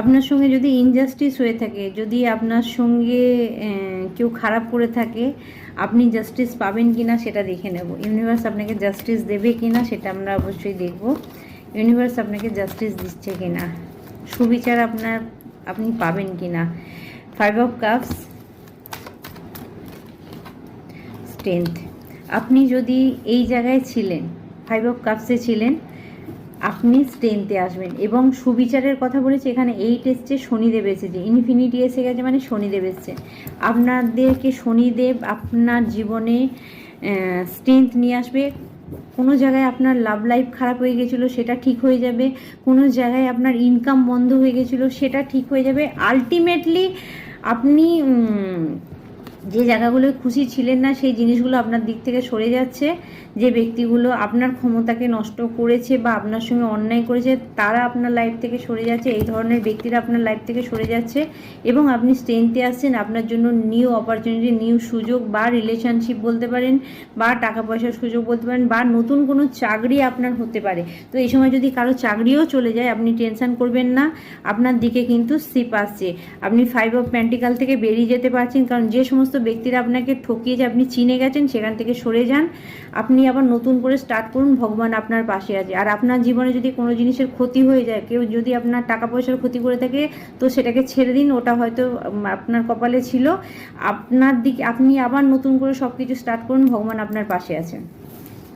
আপনার সঙ্গে যদি ইনজাস্টিস হয়ে থাকে, যদি আপনার সঙ্গে কেউ খারাপ করে থাকে, আপনি জাস্টিস পাবেন কি না সেটা দেখে নেব। ইউনিভার্স আপনাকে জাস্টিস দেবে কি না সেটা আমরা অবশ্যই দেখব। ইউনিভার্স আপনাকে জাস্টিস দিচ্ছে কি না, সুবিচার আপনি পাবেন কি না। 5 অফ কাপস, স্ট্রেংথ। আপনি যদি এই জায়গায় ছিলেন, 5 অফ কাপসে ছিলেন, আপনি স্ট্রেংথে আসবেন। এবং সুবিচারের কথা বলেছে এখানে 8 এসছে, শনিদেব এসেছে, ইনফিনিটি এসে গেছে, মানে শনিদেব এসছে। আপনাদেরকে শনিদেব আপনার জীবনে স্ট্রেংথ নিয়ে আসবে। কোনো জায়গায় আপনার লাভ লাইফ খারাপ হয়ে গেছিলো সেটা ঠিক হয়ে যাবে, কোনো জায়গায় আপনার ইনকাম বন্ধ হয়ে গেছিলো সেটা ঠিক হয়ে যাবে। আলটিমেটলি আপনি যে জায়গাগুলোয় খুশি ছিলেন না সেই জিনিসগুলো আপনার দিক থেকে সরে যাচ্ছে। যে ব্যক্তিগুলো আপনার ক্ষমতাকে নষ্ট করেছে বা আপনার সঙ্গে অন্যায় করেছে তারা আপনার লাইফ থেকে সরে যাচ্ছে, এই ধরনের ব্যক্তিরা আপনার লাইফ থেকে সরে যাচ্ছে এবং আপনি স্ট্রেংথে আসছেন। আপনার জন্য নিউ অপরচুনিটি, নিউ সুযোগ বা রিলেশনশিপ বলতে পারেন, বা টাকা পয়সার সুযোগ বলতে পারেন, বা নতুন কোনো চাকরি আপনার হতে পারে। তো এই সময় যদি কারো চাকরিও চলে যায় আপনি টেনশন করবেন না, আপনার দিকে কিন্তু শিপ আসছে। আপনি 5 অফ পেন্টিকাল থেকে বেরিয়ে যেতে পারছেন, কারণ যে সমস্ত ব্যক্তিরা আপনাকে ঠকিয়েছে আপনি চিনে গেছেন, সেখান থেকে সরে যান, আপনি আবার নতুন করে স্টার্ট করুন, ভগবান আপনার পাশে আছে। আর আপনার জীবনে যদি কোনো জিনিসের ক্ষতি হয়ে যায়, কেউ যদি আপনার টাকা পয়সার ক্ষতি করে থাকে, তো সেটাকে ছেড়ে দিন, ওটা হয়তো আপনার কপালে ছিল। আপনার দিকে আপনি আবার নতুন করে সব কিছু স্টার্ট করুন, ভগবান আপনার পাশে আছেন।